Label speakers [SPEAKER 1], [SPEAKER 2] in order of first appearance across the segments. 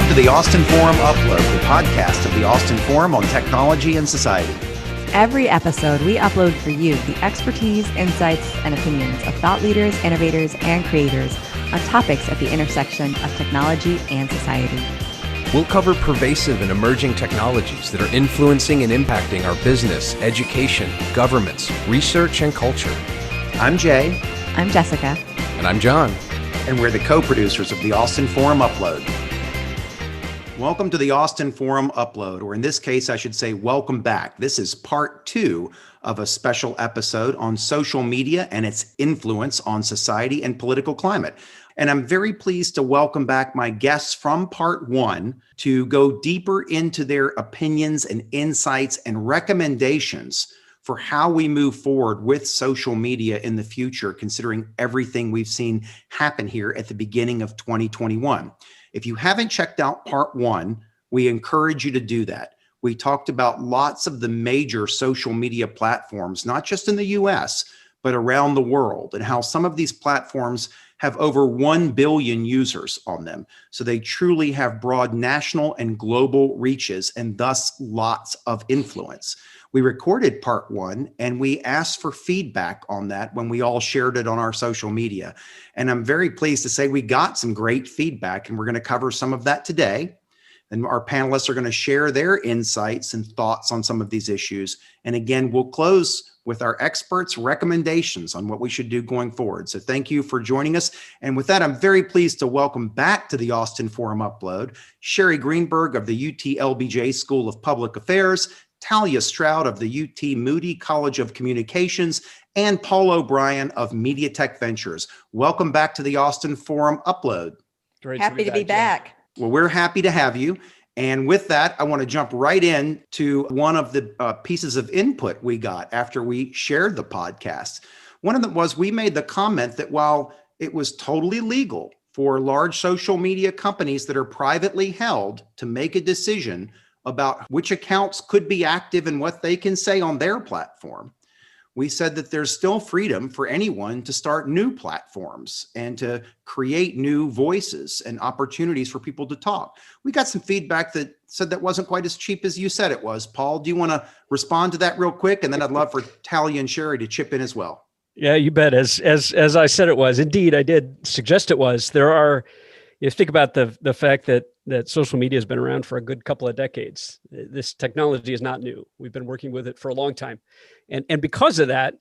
[SPEAKER 1] Welcome to the Austin Forum Upload, the podcast of the Austin Forum on Technology and Society.
[SPEAKER 2] Every episode, we upload for you the expertise, insights, and opinions of thought leaders, innovators, and creators on topics at the intersection of technology and society.
[SPEAKER 3] We'll cover pervasive and emerging technologies that are influencing and impacting our business, education, governments, research, and culture.
[SPEAKER 1] I'm Jay.
[SPEAKER 2] I'm Jessica.
[SPEAKER 3] And I'm John.
[SPEAKER 1] And we're the co-producers of the Austin Forum Upload. Welcome to the Austin Forum Upload, or in this case, I should say, welcome back. This is part 2 of a special episode on social media and its influence on society and political climate. And I'm very pleased to welcome back my guests from part 1 to go deeper into their opinions and insights and recommendations for how we move forward with social media in the future, considering everything we've seen happen here at the beginning of 2021. If you haven't checked out part 1, we encourage you to do that. We talked about lots of the major social media platforms, not just in the US, but around the world, and how some of these platforms have over 1 billion users on them. So they truly have broad national and global reaches and thus lots of influence. We recorded part 1 and we asked for feedback on that when we all shared it on our social media. And I'm very pleased to say we got some great feedback, and we're going to cover some of that today. And our panelists are going to share their insights and thoughts on some of these issues. And again, we'll close with our experts' recommendations on what we should do going forward. So thank you for joining us. And with that, I'm very pleased to welcome back to the Austin Forum Upload, Sherry Greenberg of the UT LBJ School of Public Affairs, Talia Stroud of the UT Moody College of Communications, and Paul O'Brien of Media Tech Ventures. Welcome back to the Austin Forum Upload.
[SPEAKER 4] Great
[SPEAKER 2] Happy to be back.
[SPEAKER 1] Well, we're happy to have you. And with that, I want to jump right in to one of the pieces of input we got after we shared the podcast. One of them was we made the comment that while it was totally legal for large social media companies that are privately held to make a decision about which accounts could be active and what they can say on their platform, we said that there's still freedom for anyone to start new platforms and to create new voices and opportunities for people to talk. We got some feedback that said that wasn't quite as cheap as you said it was. Paul, do you want to respond to that real quick? And then I'd love for Talia and Sherry to chip in as well.
[SPEAKER 4] Yeah, you bet. As I said it was. Indeed, I did suggest it was. There are, you think about the fact that social media has been around for a good couple of decades. This technology is not new. We've been working with it for a long time. And because of that,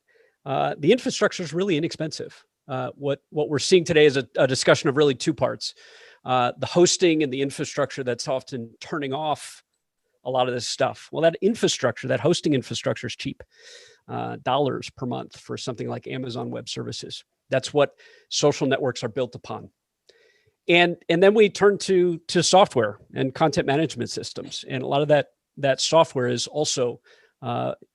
[SPEAKER 4] the infrastructure is really inexpensive. What we're seeing today is a discussion of really 2 parts. The hosting and the infrastructure that's often turning off a lot of this stuff. Well, that infrastructure, that hosting infrastructure is cheap. Dollars per month for something like Amazon Web Services. That's what social networks are built upon. And then we turn to software and content management systems. And a lot of that software is also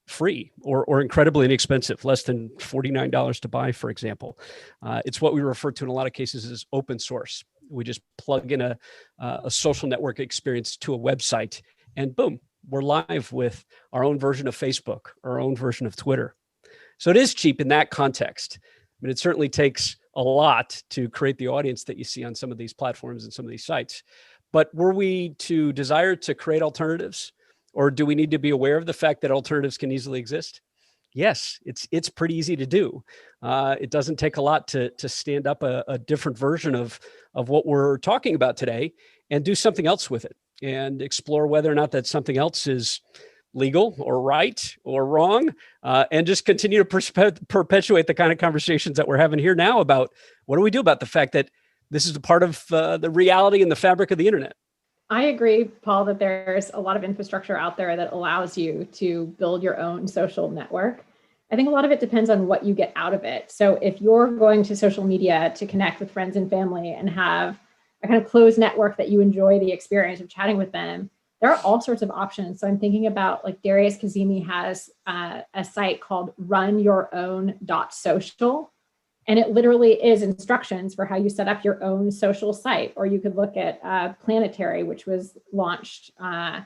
[SPEAKER 4] free or incredibly inexpensive, less than $49 to buy, for example. It's what we refer to in a lot of cases as open source. We just plug in a social network experience to a website and boom, we're live with our own version of Facebook, our own version of Twitter. So it is cheap in that context. But it certainly takes a lot to create the audience that you see on some of these platforms and some of these sites. But were we to desire to create alternatives, or do we need to be aware of the fact that alternatives can easily exist? Yes, it's pretty easy to do. It doesn't take a lot to stand up a different version of what we're talking about today and do something else with it and explore whether or not that something else is legal or right or wrong, and just continue to perpetuate the kind of conversations that we're having here now about what do we do about the fact that this is a part of the reality and the fabric of the internet.
[SPEAKER 5] I agree, Paul, that there's a lot of infrastructure out there that allows you to build your own social network. I think a lot of it depends on what you get out of it. So if you're going to social media to connect with friends and family and have a kind of closed network that you enjoy the experience of chatting with them, there are all sorts of options. So I'm thinking about, like, Darius Kazemi has a site called runyourown.social. And it literally is instructions for how you set up your own social site. Or you could look at Planetary, which was launched in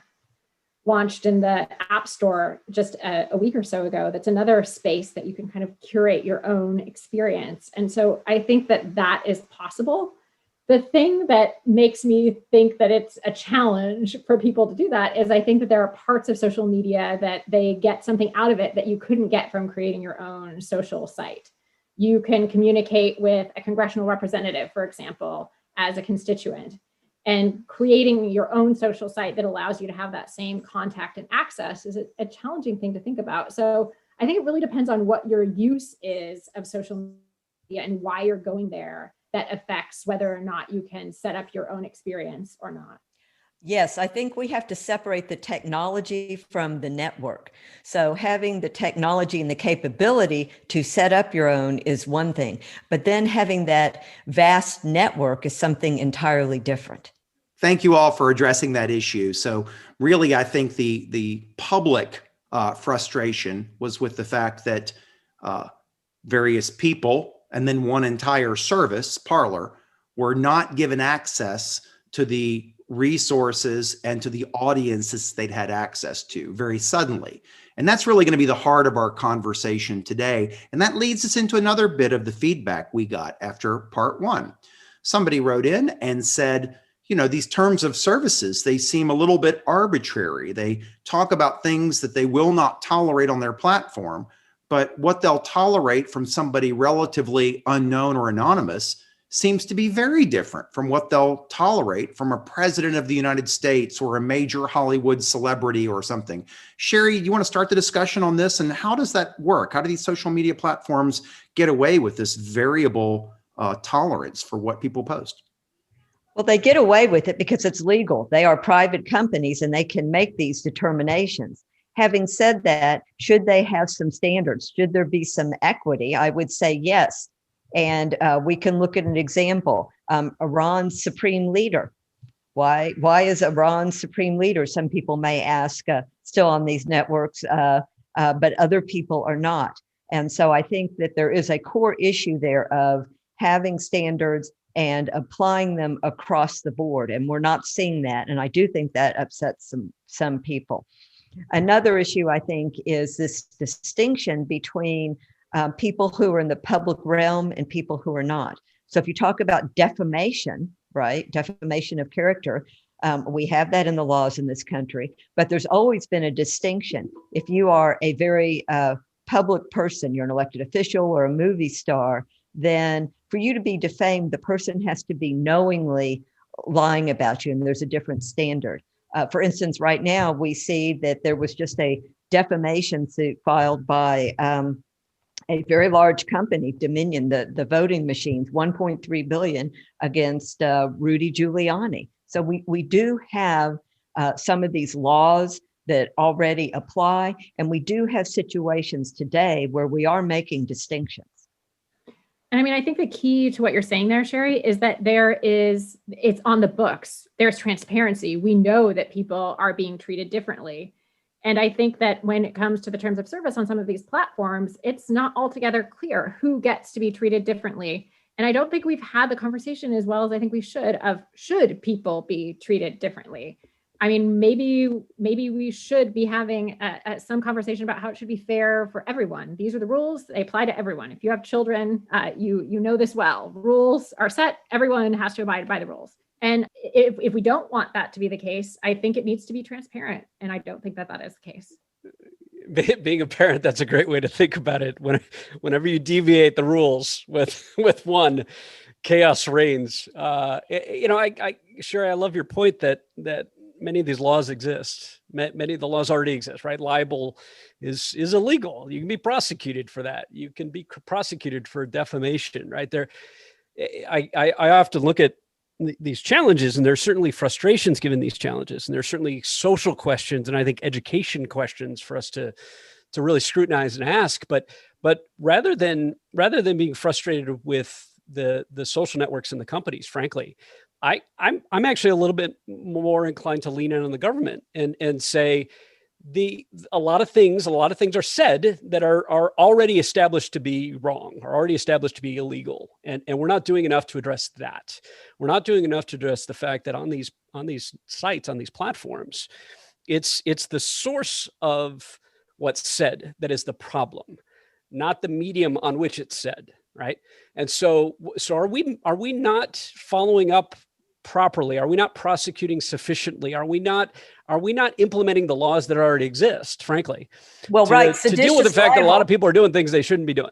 [SPEAKER 5] the App Store just a week or so ago. That's another space that you can kind of curate your own experience. And so I think that is possible. The thing that makes me think that it's a challenge for people to do that is I think that there are parts of social media that they get something out of it that you couldn't get from creating your own social site. You can communicate with a congressional representative, for example, as a constituent, and creating your own social site that allows you to have that same contact and access is a challenging thing to think about. So I think it really depends on what your use is of social media and why you're going there that affects whether or not you can set up your own experience or not.
[SPEAKER 6] Yes, I think we have to separate the technology from the network. So having the technology and the capability to set up your own is one thing, but then having that vast network is something entirely different.
[SPEAKER 1] Thank you all for addressing that issue. So really, I think the public frustration was with the fact that various people and then one entire service, Parler, were not given access to the resources and to the audiences they'd had access to very suddenly. And that's really going to be the heart of our conversation today. And that leads us into another bit of the feedback we got after part one. Somebody wrote in and said, you know, these terms of services, they seem a little bit arbitrary. They talk about things that they will not tolerate on their platform, but what they'll tolerate from somebody relatively unknown or anonymous seems to be very different from what they'll tolerate from a president of the United States or a major Hollywood celebrity or something. Sherry, you want to start the discussion on this? And how does that work? How do these social media platforms get away with this variable tolerance for what people post?
[SPEAKER 6] Well, they get away with it because it's legal. They are private companies and they can make these determinations. Having said that, should they have some standards? Should there be some equity? I would say yes. And we can look at an example. Iran's supreme leader. Why is Iran's supreme leader? Some people may ask, still on these networks, but other people are not. And so I think that there is a core issue there of having standards and applying them across the board. And we're not seeing that. And I do think that upsets some people. Another issue, I think, is this distinction between people who are in the public realm and people who are not. So if you talk about defamation, right, defamation of character, we have that in the laws in this country, but there's always been a distinction. If you are a very public person, you're an elected official or a movie star, then for you to be defamed, the person has to be knowingly lying about you, and there's a different standard. For instance, right now, we see that there was just a defamation suit filed by a very large company, Dominion, the voting machines, 1.3 billion against Rudy Giuliani. So we do have some of these laws that already apply, and we do have situations today where we are making distinctions.
[SPEAKER 5] And I mean, I think the key to what you're saying there, Sherry, is that it's on the books. There's transparency. We know that people are being treated differently. And I think that when it comes to the terms of service on some of these platforms, it's not altogether clear who gets to be treated differently. And I don't think we've had the conversation as well as I think we should of should people be treated differently. I mean, maybe we should be having some conversation about how it should be fair for everyone. These are the rules, they apply to everyone. If you have children, you know this well. Rules are set, everyone has to abide by the rules. And if we don't want that to be the case, I think it needs to be transparent. And I don't think that that is the case.
[SPEAKER 4] Being a parent, that's a great way to think about it. Whenever you deviate the rules with one, chaos reigns. Sherry, I love your point that many of these laws exist. Many of the laws already exist, right? Libel is illegal. You can be prosecuted for that. You can be prosecuted for defamation, right? I often look at these challenges, and there's certainly frustrations given these challenges, and there's certainly social questions, and I think education questions for us to really scrutinize and ask. But rather than being frustrated with the social networks and the companies, frankly, I'm actually a little bit more inclined to lean in on the government and say a lot of things are said that are already established to be wrong, are already established to be illegal, and we're not doing enough to address that. We're not doing enough to address the fact that on these sites, on these platforms, it's the source of what's said that is the problem. not the medium on which it's said, right? And so are we not following up properly? Are we not prosecuting sufficiently? Are we not implementing the laws that already exist, frankly?
[SPEAKER 6] Well, right.
[SPEAKER 4] To deal with the fact that a lot of people are doing things they shouldn't be doing.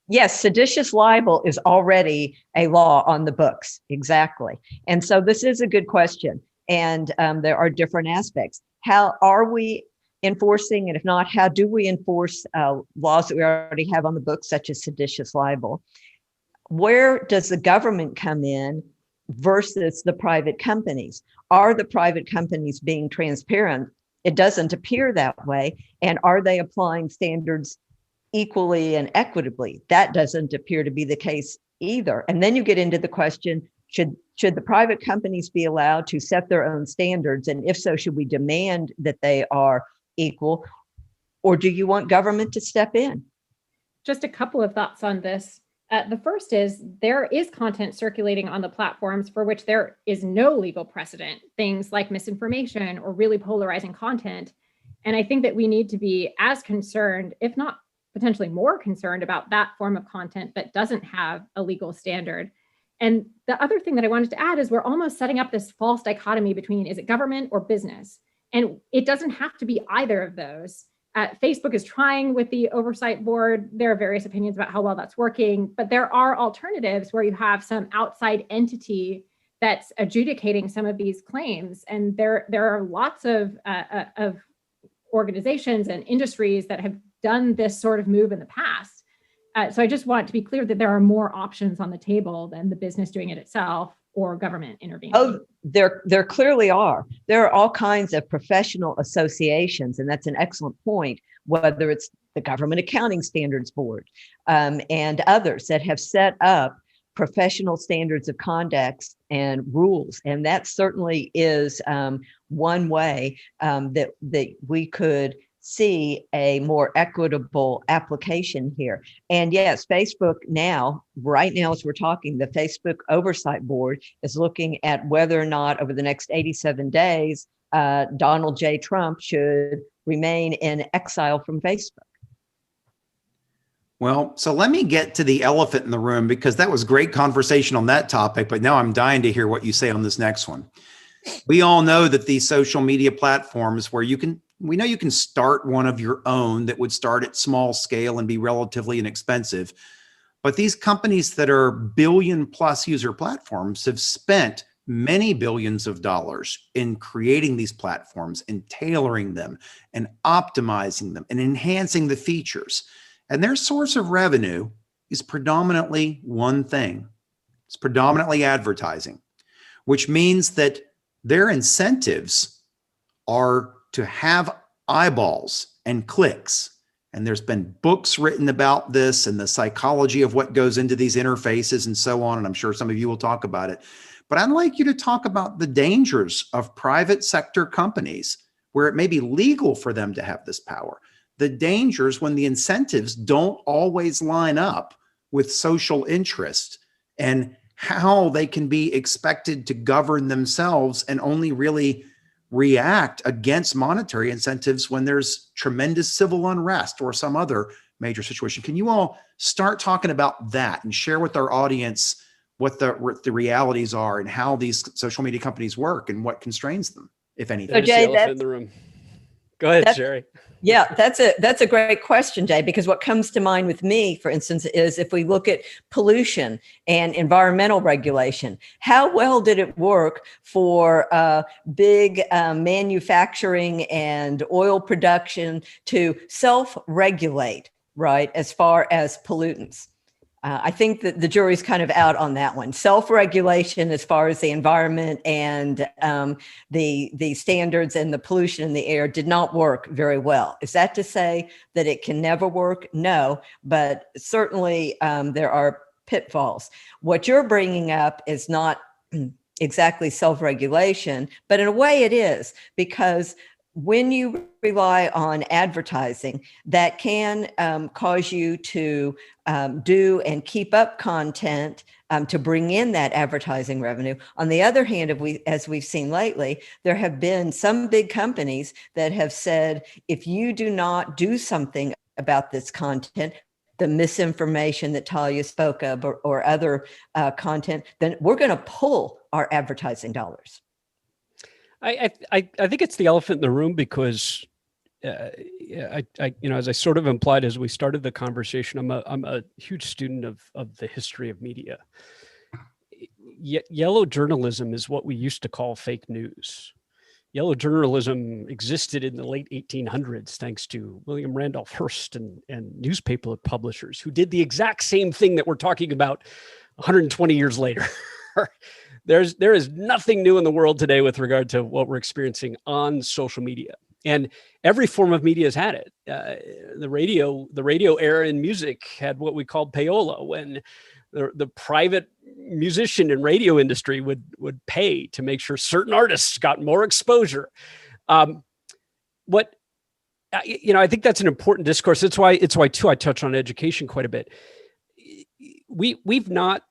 [SPEAKER 6] Yes, seditious libel is already a law on the books. Exactly. And so this is a good question. And there are different aspects. How are we enforcing? And if not, how do we enforce laws that we already have on the books, such as seditious libel? Where does the government come in versus the private companies? Are the private companies being transparent? It doesn't appear that way. And are they applying standards equally and equitably? That doesn't appear to be the case either. And then you get into the question, should the private companies be allowed to set their own standards? And if so, should we demand that they are equal? Or do you want government to step in?
[SPEAKER 5] Just a couple of thoughts on this. The first is there is content circulating on the platforms for which there is no legal precedent, things like misinformation or really polarizing content. And I think that we need to be as concerned, if not potentially more concerned, about that form of content that doesn't have a legal standard. And the other thing that I wanted to add is we're almost setting up this false dichotomy between, is it government or business? And it doesn't have to be either of those. Facebook is trying with the oversight board. There are various opinions about how well that's working, but there are alternatives where you have some outside entity that's adjudicating some of these claims. And there are lots of organizations and industries that have done this sort of move in the past. So I just want to be clear that there are more options on the table than the business doing it itself or government intervening.
[SPEAKER 6] Oh, there clearly are. There are all kinds of professional associations, and that's an excellent point, whether it's the Government Accounting Standards Board and others that have set up professional standards of conduct and rules. And that certainly is one way that we could see a more equitable application here. And yes, Facebook right now, as we're talking, the Facebook Oversight Board is looking at whether or not over the next 87 days, Donald J. Trump should remain in exile from Facebook.
[SPEAKER 1] Well, so let me get to the elephant in the room, because that was great conversation on that topic, but now I'm dying to hear what you say on this next one. We all know that these social media platforms where we know you can start one of your own that would start at small scale and be relatively inexpensive. But these companies that are billion-plus user platforms have spent many billions of dollars in creating these platforms and tailoring them and optimizing them and enhancing the features. And their source of revenue is predominantly one thing. It's predominantly advertising, which means that their incentives are to have eyeballs and clicks. And there's been books written about this and the psychology of what goes into these interfaces and so on. And I'm sure some of you will talk about it. But I'd like you to talk about the dangers of private sector companies where it may be legal for them to have this power. The dangers when the incentives don't always line up with social interest, and how they can be expected to govern themselves and only really react against monetary incentives when there's tremendous civil unrest or some other major situation. Can you all start talking about that and share with our audience what the realities are and how these social media companies work and what constrains them, if anything?
[SPEAKER 6] So Jay,
[SPEAKER 4] elephant in the room. Go ahead, Sherry.
[SPEAKER 6] Yeah, that's a great question, Jay, because what comes to mind with me, for instance, is if we look at pollution and environmental regulation, how well did it work for big manufacturing and oil production to self-regulate, right, as far as pollutants? I think that the jury's kind of out on that one. Self-regulation as far as the environment and the standards and the pollution in the air did not work very well. Is that to say that it can never work? No, but certainly there are pitfalls. What you're bringing up is not exactly self-regulation, but in a way it is, because when you rely on advertising, that can cause you to do and keep up content to bring in that advertising revenue. On the other hand, as we've seen lately, there have been some big companies that have said, if you do not do something about this content, the misinformation that Talia spoke of, or other content, then we're going to pull our advertising dollars.
[SPEAKER 4] I think it's the elephant in the room because as I sort of implied as we started the conversation, I'm a huge student of the history of media. Yellow journalism is what we used to call fake news. Yellow journalism existed in the late 1800s thanks to William Randolph Hearst and newspaper publishers who did the exact same thing that we're talking about 120 years later. There is nothing new in the world today with regard to what we're experiencing on social media. And every form of media has had it. The radio era in music had what we called payola, when the private musician and radio industry would pay to make sure certain artists got more exposure. I think that's an important discourse. It's why too I touch on education quite a bit. We've not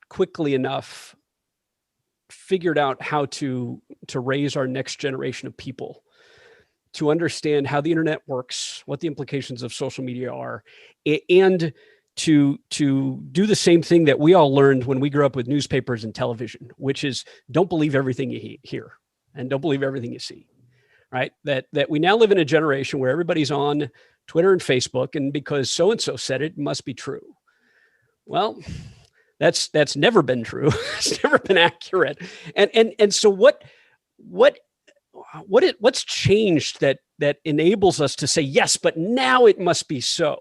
[SPEAKER 4] quickly enough figured out how to raise our next generation of people to understand how the internet works, what the implications of social media are, and to do the same thing that we all learned when we grew up with newspapers and television, which is don't believe everything you hear and don't believe everything you see, right? That we now live in a generation where everybody's on Twitter and Facebook, and because so-and-so said it must be true. Well, that's never been true. It's never been accurate. And so what's changed that enables us to say, yes, but now it must be so.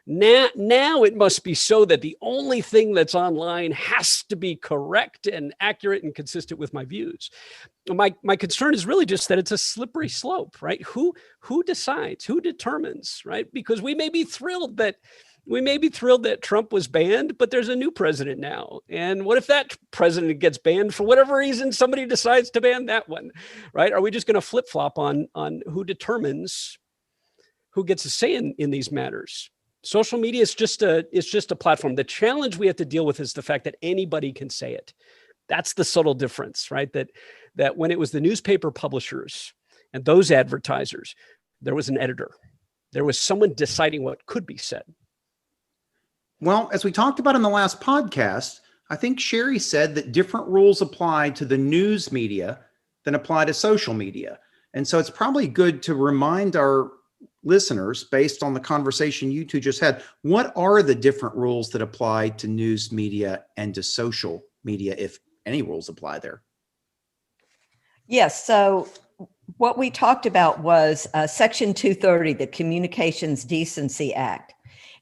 [SPEAKER 4] Now it must be so that the only thing that's online has to be correct and accurate and consistent with my views. My concern is really just that it's a slippery slope, right? Who decides? Who determines, right? Because we may be thrilled that Trump was banned, but there's a new president now. And what if that president gets banned for whatever reason? Somebody decides to ban that one, right? Are we just going to flip flop on who determines who gets a say in these matters? Social media is just a platform. The challenge we have to deal with is the fact that anybody can say it. That's the subtle difference, right? That when it was the newspaper publishers and those advertisers, there was an editor. There was someone deciding what could be said.
[SPEAKER 1] Well, as we talked about in the last podcast, I think Sherry said that different rules apply to the news media than apply to social media. And so it's probably good to remind our listeners, based on the conversation you two just had, what are the different rules that apply to news media and to social media, if any rules apply there?
[SPEAKER 6] Yes. So what we talked about was Section 230, the Communications Decency Act.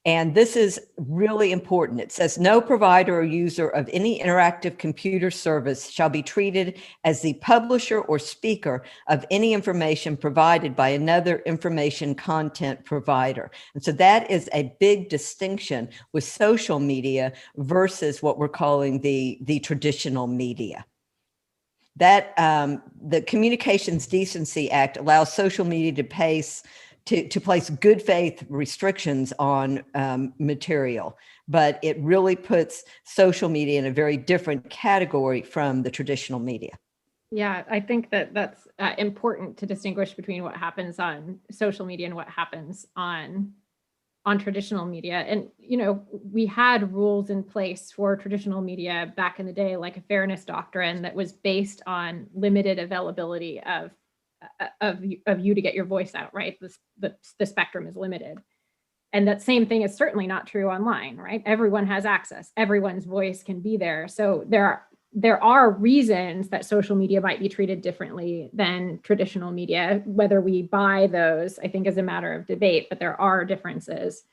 [SPEAKER 6] And this is really important. It says no provider or user of any interactive computer service shall be treated as the publisher or speaker of any information provided by another information content provider. And so that is a big distinction with social media versus what we're calling the traditional media. That the Communications Decency Act allows social media to place good faith restrictions on material, but it really puts social media in a very different category from the traditional media.
[SPEAKER 5] Yeah, I think that's important to distinguish between what happens on social media and what happens on traditional media. And, we had rules in place for traditional media back in the day, like a fairness doctrine that was based on limited availability of you to get your voice out, right? The spectrum is limited. And that same thing is certainly not true online, right? Everyone has access. Everyone's voice can be there. So there are reasons that social media might be treated differently than traditional media. Whether we buy those, I think, is a matter of debate, but there are differences.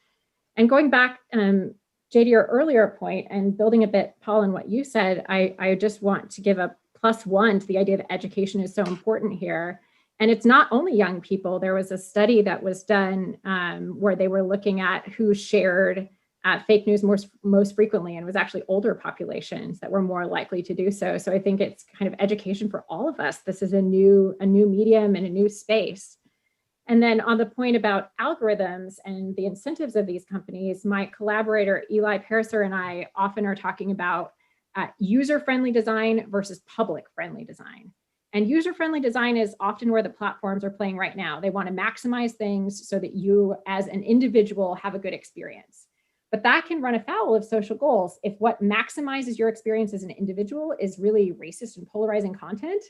[SPEAKER 5] And going back, Jay, to your earlier point and building a bit, Paul, on what you said, I just want to give a +1 to the idea that education is so important here. And it's not only young people. There was a study that was done where they were looking at who shared fake news most frequently, and it was actually older populations that were more likely to do so. So I think it's kind of education for all of us. This is a new medium and a new space. And then on the point about algorithms and the incentives of these companies, my collaborator Eli Pariser and I often are talking about user-friendly design versus public-friendly design. And user-friendly design is often where the platforms are playing right now. They want to maximize things so that you as an individual have a good experience. But that can run afoul of social goals. If what maximizes your experience as an individual is really racist and polarizing content,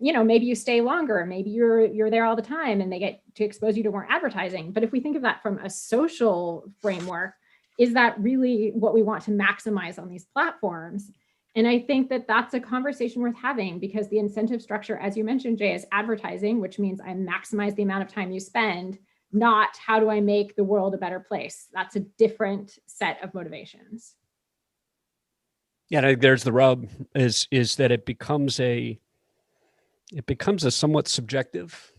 [SPEAKER 5] maybe you stay longer, maybe you're there all the time and they get to expose you to more advertising. But if we think of that from a social framework, is that really what we want to maximize on these platforms? And I think that that's a conversation worth having, because the incentive structure, as you mentioned, Jay, is advertising, which means I maximize the amount of time you spend, not how do I make the world a better place. That's a different set of motivations.
[SPEAKER 4] Yeah, I think there's the rub is that it becomes a somewhat subjective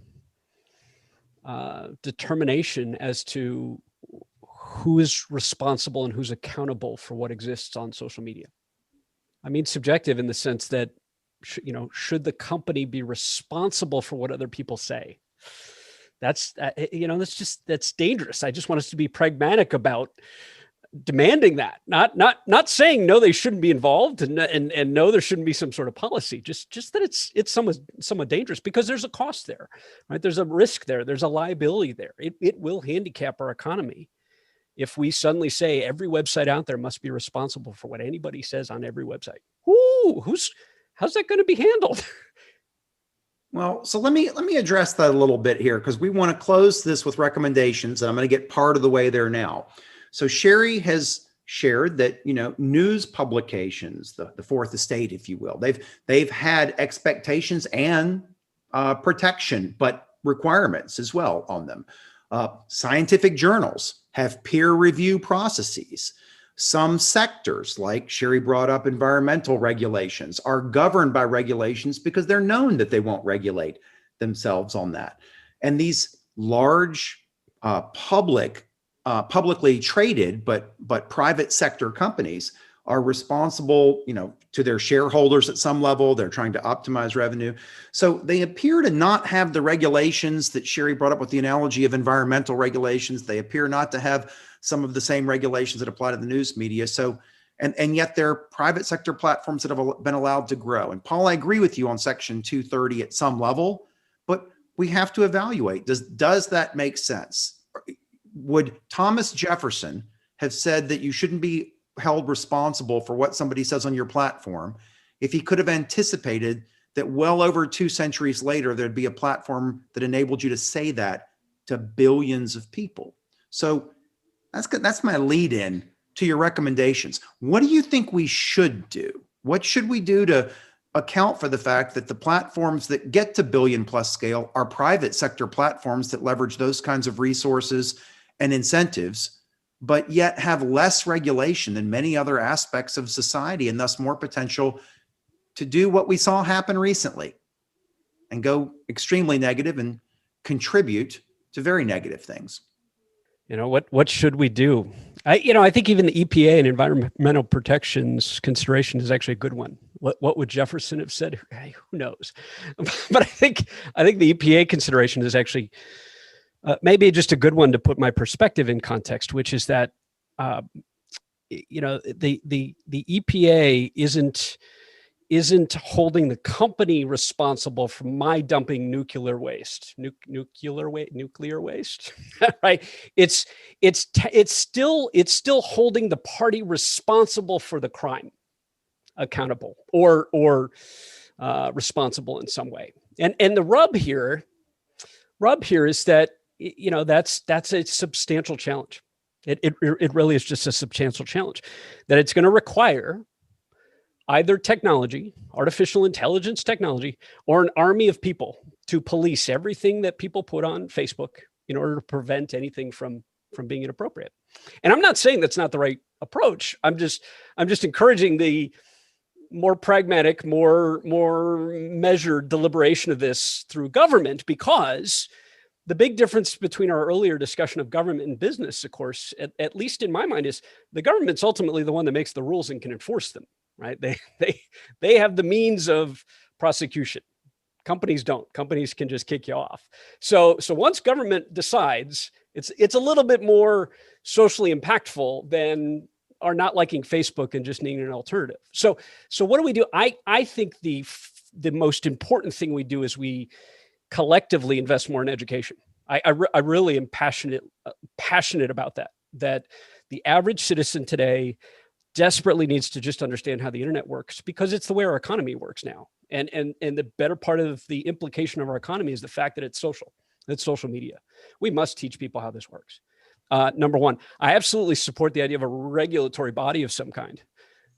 [SPEAKER 4] determination as to who is responsible and who's accountable for what exists on social media. I mean, subjective in the sense that, should the company be responsible for what other people say? That's dangerous. I just want us to be pragmatic about demanding that, not saying no, they shouldn't be involved, and no, there shouldn't be some sort of policy. Just that it's somewhat dangerous, because there's a cost there, right? There's a risk there. There's a liability there. It will handicap our economy if we suddenly say every website out there must be responsible for what anybody says on every website. How's that going to be handled?
[SPEAKER 1] Well, so let me address that a little bit here, because we want to close this with recommendations, and I'm going to get part of the way there now. So Sherry has shared that, news publications, the fourth estate, if you will, they've had expectations and protection, but requirements as well on them. Scientific journals have peer review processes. Some sectors, like Sherry brought up, environmental regulations, are governed by regulations because they're known that they won't regulate themselves on that. And these large publicly traded but private sector companies are responsible, to their shareholders at some level. They're trying to optimize revenue. So they appear to not have the regulations that Sherry brought up with the analogy of environmental regulations. They appear not to have some of the same regulations that apply to the news media. So, and yet they're private sector platforms that have been allowed to grow. And Paul, I agree with you on Section 230 at some level, but we have to evaluate. Does that make sense? Would Thomas Jefferson have said that you shouldn't be held responsible for what somebody says on your platform if he could have anticipated that well over 2 centuries later, there'd be a platform that enabled you to say that to billions of people? So that's my lead in to your recommendations. What do you think we should do? What should we do to account for the fact that the platforms that get to billion plus scale are private sector platforms that leverage those kinds of resources and incentives, but yet have less regulation than many other aspects of society, and thus more potential to do what we saw happen recently and go extremely negative and contribute to very negative things?
[SPEAKER 4] What should we do? I think even the EPA and environmental protections consideration is actually a good one. What would Jefferson have said? Hey, who knows? But I think the EPA consideration is actually maybe just a good one to put my perspective in context, which is that the EPA isn't holding the company responsible for my dumping nuclear waste, right? It's still holding the party responsible for the crime accountable or responsible in some way. And the rub here is that, that's a substantial challenge. It really is just a substantial challenge, that it's going to require either technology, artificial intelligence technology, or an army of people to police everything that people put on Facebook in order to prevent anything from being inappropriate. And I'm not saying that's not the right approach. I'm just encouraging the more pragmatic, more measured deliberation of this through government, because the big difference between our earlier discussion of government and business, of course, at least in my mind, is the government's ultimately the one that makes the rules and can enforce them, right? They have the means of prosecution. Companies don't. Companies can just kick you off. So once government decides, it's a little bit more socially impactful than our not liking Facebook and just needing an alternative. So what do we do? I think the the most important thing we do is we collectively invest more in education. I really am passionate about that the average citizen today desperately needs to just understand how the internet works, because it's the way our economy works now. And the better part of the implication of our economy is the fact that it's social media. We must teach people how this works. Number one, I absolutely support the idea of a regulatory body of some kind.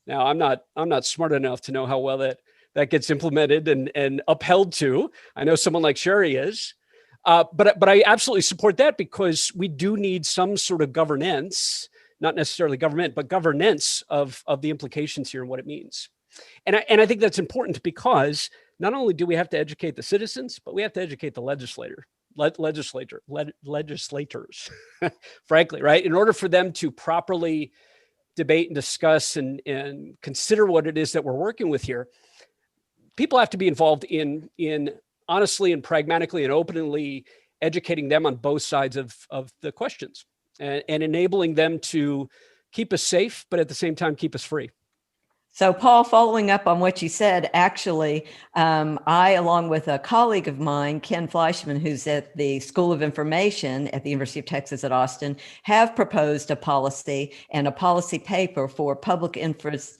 [SPEAKER 4] Now, I'm not smart enough to know how well that gets implemented and upheld to. I know someone like Sherry is, but I absolutely support that, because we do need some sort of governance, not necessarily government, but governance of the implications here and what it means. And I think that's important, because not only do we have to educate the citizens, but we have to educate the legislators, frankly, right? In order for them to properly debate and discuss and consider what it is that we're working with here, people have to be involved in honestly and pragmatically and openly educating them on both sides of the questions, and enabling them to keep us safe, but at the same time, keep us free.
[SPEAKER 6] So, Paul, following up on what you said, actually, I, along with a colleague of mine, Ken Fleischman, who's at the School of Information at the University of Texas at Austin, have proposed a policy and a policy paper for public interest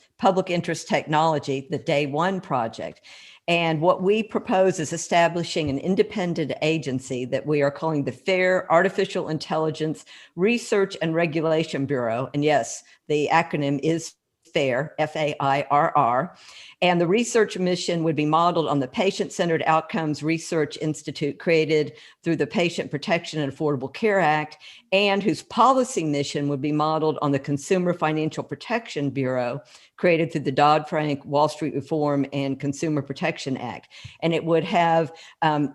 [SPEAKER 6] technology, the Day One project. And what we propose is establishing an independent agency that we are calling the FAIR Artificial Intelligence Research and Regulation Bureau. And yes, the acronym is FAIR, FAIRR. And the research mission would be modeled on the Patient-Centered Outcomes Research Institute, created through the Patient Protection and Affordable Care Act, and whose policy mission would be modeled on the Consumer Financial Protection Bureau, created through the Dodd-Frank Wall Street Reform and Consumer Protection Act. And it would have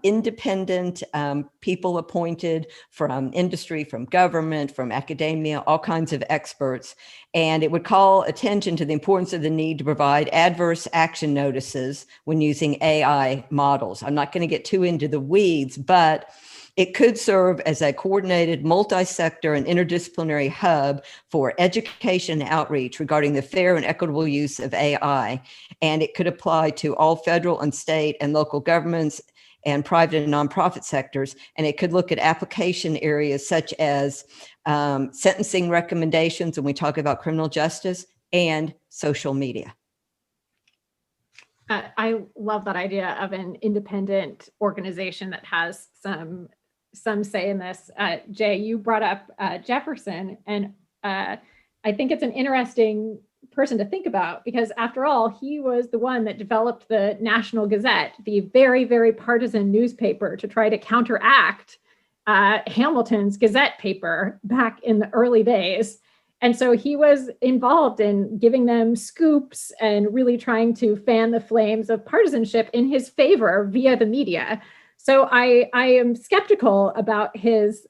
[SPEAKER 6] independent people appointed from industry, from government, from academia, all kinds of experts. And it would call attention to the importance of the need to provide adverse action notices when using AI models. I'm not going to get too into the weeds, but it could serve as a coordinated multi-sector and interdisciplinary hub for education and outreach regarding the fair and equitable use of AI. And it could apply to all federal and state and local governments and private and nonprofit sectors. And it could look at application areas such as sentencing recommendations when we talk about criminal justice, and social media.
[SPEAKER 5] I love that idea of an independent organization that has some say in this. Jay, you brought up Jefferson, and I think it's an interesting person to think about, because after all, he was the one that developed the National Gazette, the very, very partisan newspaper, to try to counteract Hamilton's Gazette paper back in the early days. And so he was involved in giving them scoops and really trying to fan the flames of partisanship in his favor via the media. So I am skeptical about his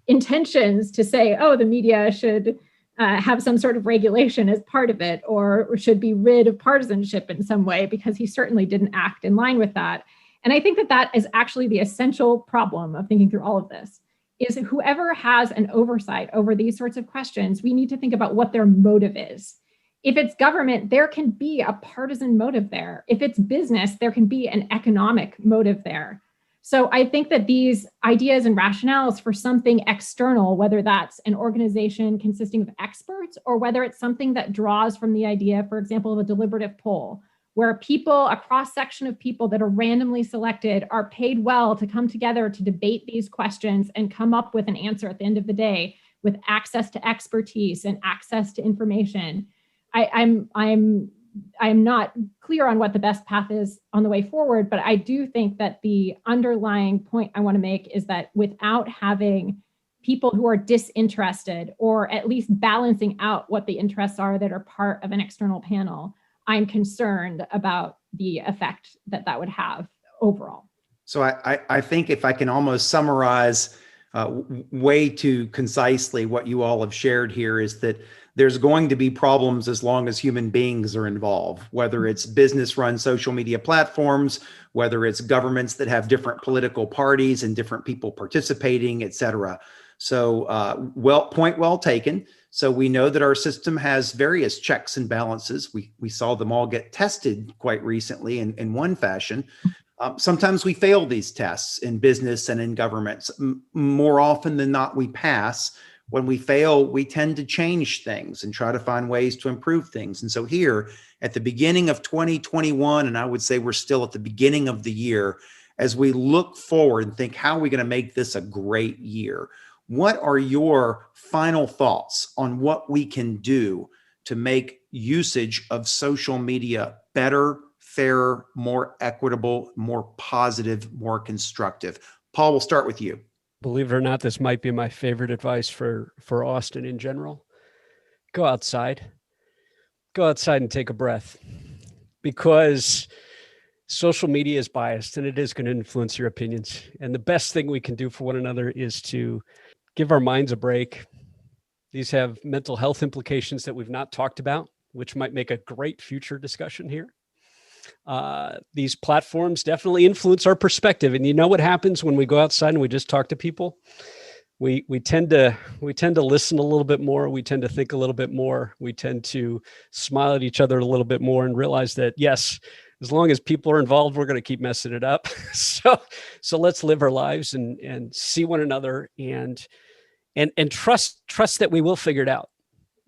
[SPEAKER 5] intentions to say, oh, the media should have some sort of regulation as part of it, or should be rid of partisanship in some way, because he certainly didn't act in line with that. And I think that that is actually the essential problem of thinking through all of this, is whoever has an oversight over these sorts of questions, we need to think about what their motive is. If it's government, there can be a partisan motive there. If it's business, there can be an economic motive there. So I think that these ideas and rationales for something external, whether that's an organization consisting of experts, or whether it's something that draws from the idea, for example, of a deliberative poll, where people, a cross-section of people that are randomly selected, are paid well to come together to debate these questions and come up with an answer at the end of the day, with access to expertise and access to information. I'm not clear on what the best path is on the way forward, but I do think that the underlying point I want to make is that without having people who are disinterested, or at least balancing out what the interests are that are part of an external panel, I'm concerned about the effect that that would have overall.
[SPEAKER 1] So I think if I can almost summarize way too concisely what you all have shared here, is that there's going to be problems as long as human beings are involved, whether it's business-run social media platforms, whether it's governments that have different political parties and different people participating, et cetera. So, point well taken. So we know that our system has various checks and balances. We saw them all get tested quite recently in one fashion. Sometimes we fail these tests in business and in governments. More often than not, we pass. When we fail, we tend to change things and try to find ways to improve things. And so here at the beginning of 2021, and I would say we're still at the beginning of the year, as we look forward and think, how are we going to make this a great year? What are your final thoughts on what we can do to make usage of social media better, fairer, more equitable, more positive, more constructive? Paul, we'll start with you.
[SPEAKER 4] Believe it or not, this might be my favorite advice for Austin in general. Go outside. Go outside and take a breath, because social media is biased and it is going to influence your opinions. And the best thing we can do for one another is to give our minds a break. These have mental health implications that we've not talked about, which might make a great future discussion here. These platforms definitely influence our perspective. And you know what happens when we go outside and we just talk to people? We tend to listen a little bit more. We tend to think a little bit more. We tend to smile at each other a little bit more and realize that, yes, as long as people are involved, we're going to keep messing it up. So let's live our lives and see one another and trust that we will figure it out.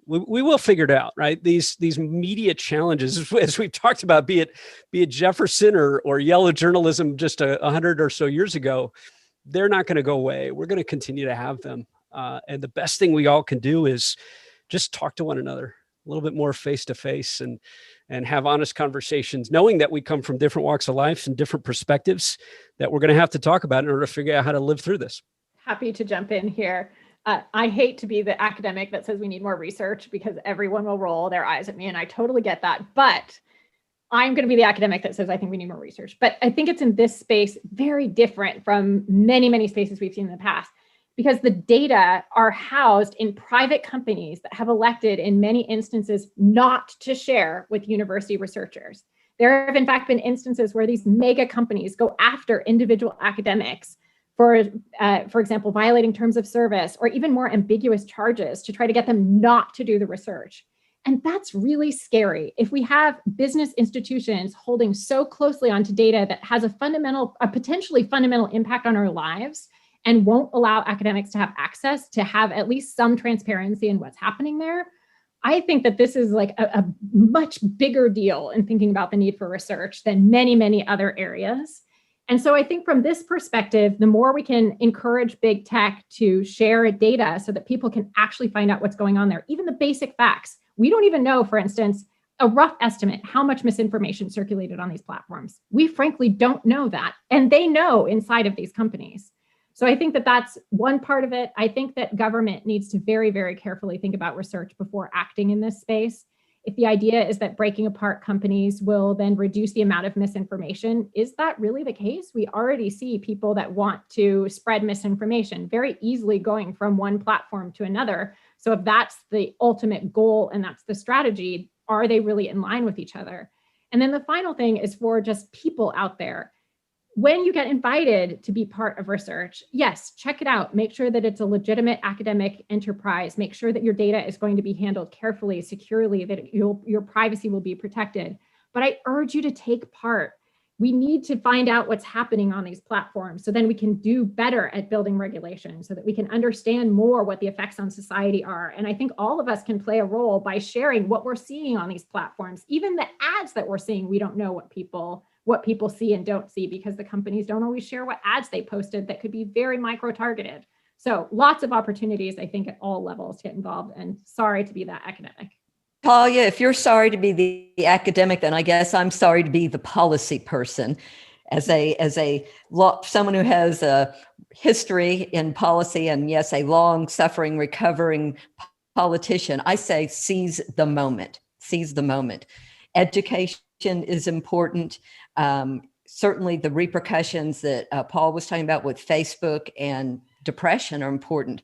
[SPEAKER 4] We will figure it out, right? These media challenges, as we've talked about, be it Jefferson or yellow journalism just 100 or so years ago, they're not going to go away. We're going to continue to have them. And the best thing we all can do is just talk to one another a little bit more face to face and have honest conversations, knowing that we come from different walks of life and different perspectives that we're going to have to talk about in order to figure out how to live through this.
[SPEAKER 5] Happy to jump in here. I hate to be the academic that says we need more research, because everyone will roll their eyes at me, and I totally get that. But I'm going to be the academic that says I think we need more research. But I think it's in this space very different from many, many spaces we've seen in the past, because the data are housed in private companies that have elected in many instances not to share with university researchers. There have in fact been instances where these mega companies go after individual academics for example, violating terms of service or even more ambiguous charges to try to get them not to do the research. And that's really scary. If we have business institutions holding so closely onto data that has a potentially fundamental impact on our lives and won't allow academics to have access to have at least some transparency in what's happening there, I think that this is like a much bigger deal in thinking about the need for research than many, many other areas. And so I think from this perspective, the more we can encourage big tech to share data so that people can actually find out what's going on there, even the basic facts. We don't even know, for instance, a rough estimate how much misinformation circulated on these platforms. We frankly don't know that. And they know inside of these companies. So I think that that's one part of it. I think that government needs to very, very carefully think about research before acting in this space. If the idea is that breaking apart companies will then reduce the amount of misinformation, is that really the case? We already see people that want to spread misinformation very easily going from one platform to another. So if that's the ultimate goal and that's the strategy, are they really in line with each other? And then the final thing is for just people out there. When you get invited to be part of research, yes, check it out. Make sure that it's a legitimate academic enterprise. Make sure that your data is going to be handled carefully, securely, that your privacy will be protected. But I urge you to take part. We need to find out what's happening on these platforms so then we can do better at building regulation, so that we can understand more what the effects on society are. And I think all of us can play a role by sharing what we're seeing on these platforms. Even the ads that we're seeing, we don't know what people see and don't see, because the companies don't always share what ads they posted that could be very micro-targeted. So lots of opportunities, I think, at all levels to get involved. And sorry to be that academic.
[SPEAKER 6] Talia, if you're sorry to be the academic, then I guess I'm sorry to be the policy person. As someone who has a history in policy and yes, a long-suffering, recovering politician, I say seize the moment. Seize the moment. Education is important. Certainly the repercussions that Paul was talking about with Facebook and depression are important.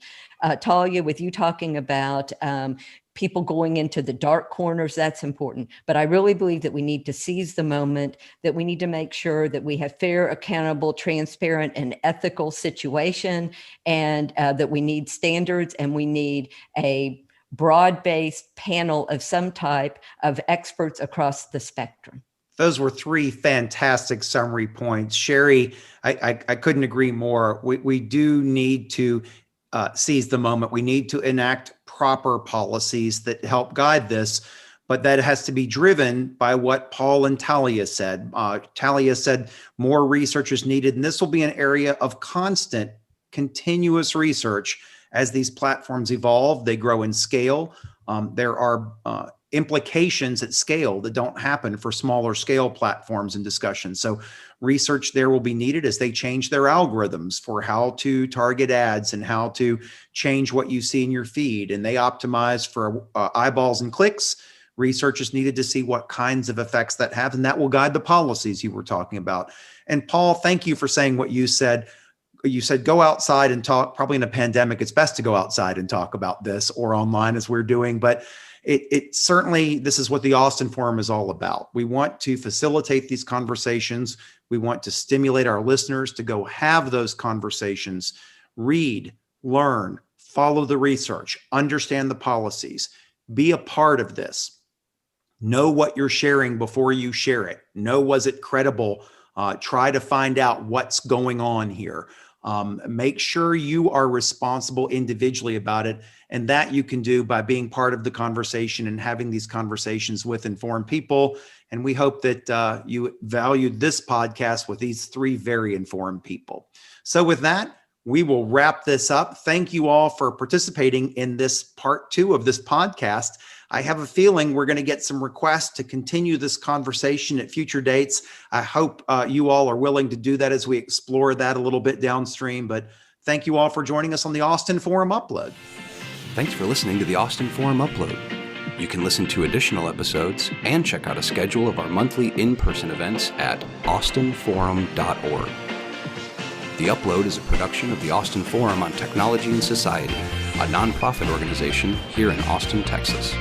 [SPEAKER 6] Talia, with you talking about people going into the dark corners, that's important. But I really believe that we need to seize the moment, that we need to make sure that we have fair, accountable, transparent, and ethical situation, and that we need standards, and we need a broad-based panel of some type of experts across the spectrum.
[SPEAKER 1] Those were three fantastic summary points. Sherry, I couldn't agree more. We do need to seize the moment. We need to enact proper policies that help guide this, but that has to be driven by what Paul and Talia said. Talia said more research is needed, and this will be an area of constant, continuous research as these platforms evolve. They grow in scale. There are implications at scale that don't happen for smaller scale platforms and discussions. So research there will be needed as they change their algorithms for how to target ads and how to change what you see in your feed. And they optimize for eyeballs and clicks. Research is needed to see what kinds of effects that have, and that will guide the policies you were talking about. And Paul, thank you for saying what you said. You said go outside and talk. Probably in a pandemic, it's best to go outside and talk about this, or online as we're doing. But it certainly, this is what the Austin Forum is all about. We want to facilitate these conversations. We want to stimulate our listeners to go have those conversations, read, learn, follow the research, understand the policies, be a part of this. Know what you're sharing before you share it. Know, was it credible? Try to find out what's going on here. Make sure you are responsible individually about it. And that you can do by being part of the conversation and having these conversations with informed people. And we hope that you valued this podcast with these three very informed people. So with that, we will wrap this up. Thank you all for participating in this part 2 of this podcast. I have a feeling we're going to get some requests to continue this conversation at future dates. I hope you all are willing to do that as we explore that a little bit downstream. But thank you all for joining us on the Austin Forum Upload.
[SPEAKER 3] Thanks for listening to the Austin Forum Upload. You can listen to additional episodes and check out a schedule of our monthly in-person events at austinforum.org. The Upload is a production of the Austin Forum on Technology and Society, a nonprofit organization here in Austin, Texas.